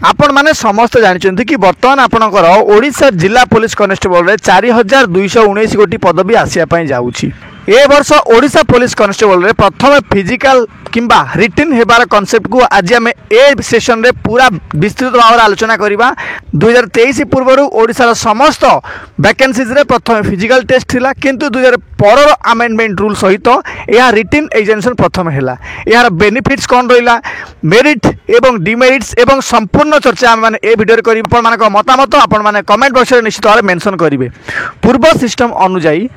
आपण माने समस्त जानते कि बर्तमान आपणकर ओडिशा जिला पुलिस कांस्टेबल रे 4219 गोटी पदवी आसिया जाऊँगी। ए वर्ष ओडिशा पुलिस कांस्टेबल रे प्रथम फिजिकल किंबा रिटिन हेबार कॉन्सेप्ट को आज आम ए सेशन रे पूरा विस्तृत भाव आलोचना करवा। 2023 पूर्व ओडिशार समस्त वैकेंसीज रे प्रथम फिजिकल टेस्ट थिला, किंतु 2015 अमेंडमेंट रूल सहित यह रिटिन एग्जामिनेशन प्रथम हैला। यार बेनिफिट्स कौन रहा, मेरिट एवं डिमेरिट्स एवं संपूर्ण चर्चा आम मैंने ए भिडियो करी। मतामत आपण मैंने कमेंट बॉक्स में निश्चित भाव मेंशन करेंगे। पूर्व सिस्टम अनुजाई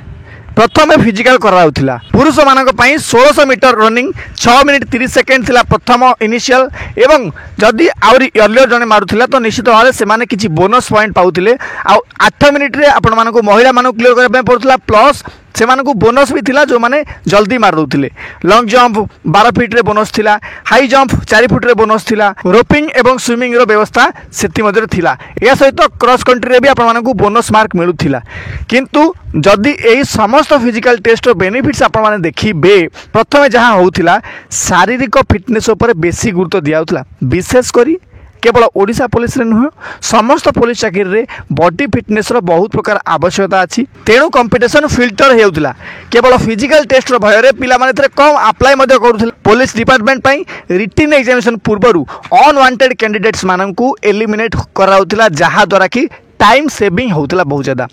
प्रथम फिजिकल कराउथिला पुरुष मानक पई 1600 मीटर रनिंग 6 मिनिट 30 सेकेंड थिला प्रथम इनिशियल, एवं जदि आउरी अर्लियर जने मारुथिला तो निश्चित भाव से माने किछि बोनस पॉइंट पाउथिले। आ 8 मिनिट रे आपण मानक महिला मानक क्लियर करबा पई पड़थला, प्लस से मानक बोनस भी थिला जो माने जल्दी मार दउथिले। लॉन्ग जंप 12 फीट रे बोनस थिला, हाई जंप 4 फुट रे बोनस थिला, रोपिंग एवं स्विमिंग रो व्यवस्था सेति मध्ये थिला। या सहित क्रॉस कंट्री रे भी आपण मानक बोनस मार्क मिलुथिला। किंतु जदि एही समस्त फिजिकल टेस्ट रो बेनिफिट्स आपण माने देखिबे, प्रथम जहां होउथिला शारीरिक फिटनेस ऊपर बेसी गुरुत्व दिया होउथिला। विशेष करी केवल ओडिशा पुलिस रे नुह, समस्त पुलिस चाकरी रे बॉडी फिटनेस रो बहुत प्रकार आवश्यकता अछि। तेणु कंपटीशन फिल्टर हेउथिला। केवल फिजिकल टेस्ट रो भय रे पिला माने थरे कम अप्लाई मध्ये करूथिले। पुलिस डिपार्टमेंट पई रिटिन एग्जामिनेशन पूर्वरु अनवांटेड कैंडिडेट्स माननकु एलिमिनेट कराउथिला, जहा द्वारा कि टाइम सेविंग होता बहुत ज़्यादा।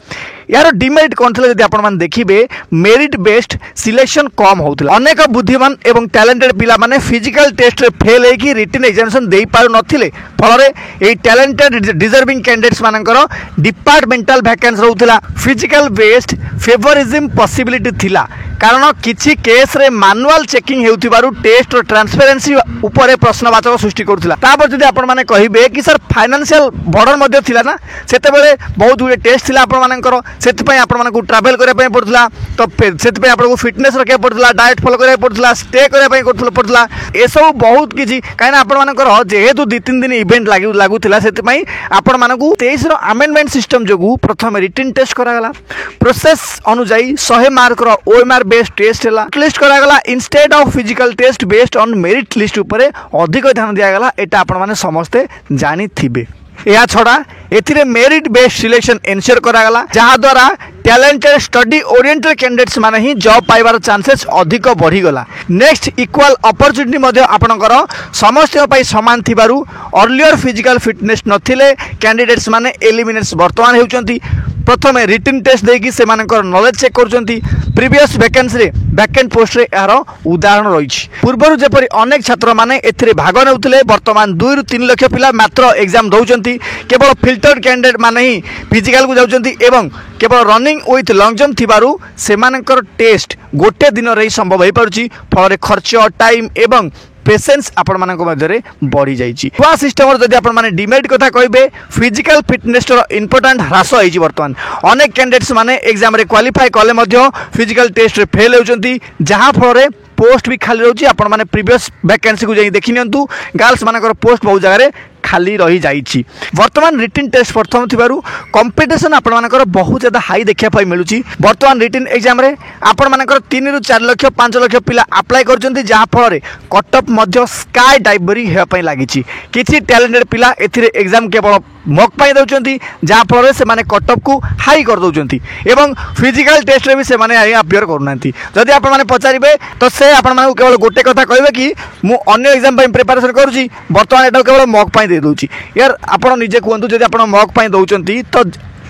यार डिमेरिट कौन थी जब आप देखिए, मेरिट बेस्ड सिलेक्शन कम होता। अनेक बुद्धिमान एवं टैलेंटेड पिला माने फिजिकल टेस्ट रे फेल होगी रिटिन एग्जामिनेशन दे पार नथिले। फल ये टैलेंटेड डिजर्विंग कैंडिडेट्स मानकर डिपार्टमेंटल वैकेंसी रहउथिला। फिजिकल बेस्ड फेवरिज्म पॉसिबिलिटी थिला, कारण किछि केस रे मैनुअल चेकिंग हेउथिबारु टेस्ट और ट्रांसपेरेंसी ऊपर प्रश्नवाचक सृष्टि करुथिला। तापर जदि आपण माने कहिबे कि सर फाइनेंशियल बर्डन मध्ये थिला ना, सेते बेले बहुत गुडे टेस्ट थिला आपण मानकर, सेति पई आपण मानकु ट्रैवल करे पई पड़थला, तो सेति पई आपण को फिटनेस रखे पड़थला, डाइट फॉलो करे पड़थला, स्टे करे पई पड़थला। ए सब बहुत किछि काइना आपण मानकर जेहेतु 2-3 दिन इवेंट लागुथिला, सेति पई आपण मानकु 23 रो अमेंडमेंट सिस्टम जोगु प्रथम रिटिन टेस्ट करा गला। प्रोसेस अनुसार 100 मार्क रो ओएमआर बेस्ड टेस्ट हैला लिस्ट करा गला, instead of physical test based on merit list ऊपर अधिक ध्यान दिया गला। एटा आपण माने समस्ते जानि थिबे। या छड़ा एथिरे मेरिट बेस्ड सिलेक्शन एनश्योर करागला, जहाँ द्वारा टैलेंटेड स्टडी ओरिएंटेड कैंडिडेट्स माने ही जॉब पाइबार चांसेस अधिक बढ़ी गला। नेक्स्ट इक्वल अपॉर्चुनिटी मध्ये आपणकर समस्त पई समान थिबारु अर्लियर फिजिकल फिटनेस नथिले कैंडिडेट्स माने एलिमिनेट्स वर्तमान हेउचंती। प्रथम रिटिन टेस्ट देकी से मानकर नॉलेज चेक करचंती। प्रीवियस वैकेंसी रे वैकेंट पोस्ट रे यार उदाहरण रही। पूर्व जेपरी अनेक छात्र माने एथिरे भाग नेउथिले, वर्तमान 2 ରୁ 3 लाख पिला मात्र एग्जाम दउचंती। केवल फिल्टर्ड कैंडिडेट माने ही फिजिकल को जाउचंती, एवं केवल रनिंग विथ लॉन्ग जंप थिबारु सेमानकर टेस्ट गोटे दिन रे संभव होई पारुची। फल खर्च टाइम एवं पेसेंस आपण मानक मध्यरे बढ़ी जाइछि। वा सिस्टम जदि आपण माने डिमेरिट कथा कहबे, फिजिकल फिटनेस रो इंपोर्टेंट ह्रास होइछि। वर्तमान अनेक कैंडिडेट्स माने एग्जाम रे क्वालिफाई कले मध्य फिजिकल टेस्ट रे फेल होउचंती, जहां फल पोस्ट भी खाली रहउछि। आपण माने प्रीवियस वैकेंसी को जाई देखि नियंतु, गर्ल्स मानकर पोस्ट बहुत जगह खाली रही जाइछि। वर्तमान रिटिन टेस्ट प्रथम थिबारु कंपटीशन आपण मानकर बहुत ज्यादा हाई देखिया पाई मिलुछि। वर्तमान रिटिन एग्जाम रे आपण मानकर 3 ରୁ 4 लाख 5 लाख पिला अप्लाई करचंती, जहां फल कटअप मध्य स्काई डाइवरी हेया पाई लागिछि। किछि टैलेंटेड पिला एथिरे एग्जाम केवल मॉक पाई दउचंती, जहां फल से माने कटअप को हाई कर दउचंती, एवं फिजिकल टेस्ट रे भी से माने अपियर करनांती। जदि आपण माने पचारिबे तो से आपण माने केवल गोटे कथा कहबे कि मु अन्य एग्जाम पई प्रिपरेशन करूची, वर्तमान एटा केवल मॉक पाई दे दउची। यार आपण निजे कहंतु जदि आपण मॉक पाई दउचंती तो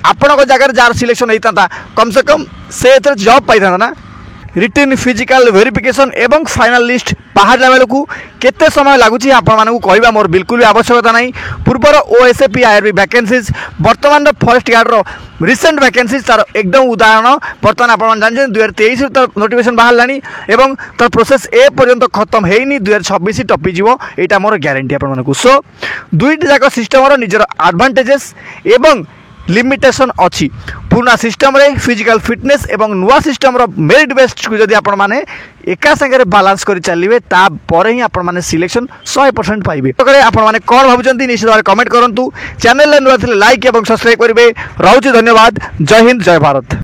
आपण को जगह जार सिलेक्शन होइतांता, कम से कम से एथरे जॉब पाइतांता ना। रिटिन फिजिकल वेरिफिकेशन एवं फाइनल लिस्ट बाहर लेवल को केते समय लागुची आपण मानकु कहबा मोर बिल्कुल भी आवश्यकता नहीं। पूर्वर ओएसएपी आईआरबी वैकेंसीज, वर्तमान फॉरेस्ट गार्ड रो रिसेंट वैकेंसीज तार एकदम उदाहरण। वर्तमान आपण जान 2023 तो नोटिफिकेशन बाहर लानी, एवं तार प्रोसेस ए पर्यंत खत्म हेनी, 2026 टपी जीवो, एटा मोर गारंटी आपण मानकु। सो दुईटी जाक सिस्टम रो निजर एडवांटेजेस एवं लिमिटेशन अच्छी। पुराना सिस्टम रे फिजिकल फिटनेस एवं नुआ सिस्टम रो मेरिट बेस्ड को जदि आपण माने एका संगे बालांस कर चलिए, ता परे ही आपण माने सिलेक्शन 100% पाइबे। तो करे आपण माने कोन भाबुचंती निश्चित भाव कमेंट करंतु। चैनल नुआ थिले लाइक एवं सब्सक्राइब करिवे। रहउची धन्यवाद। जय हिंद, जय भारत।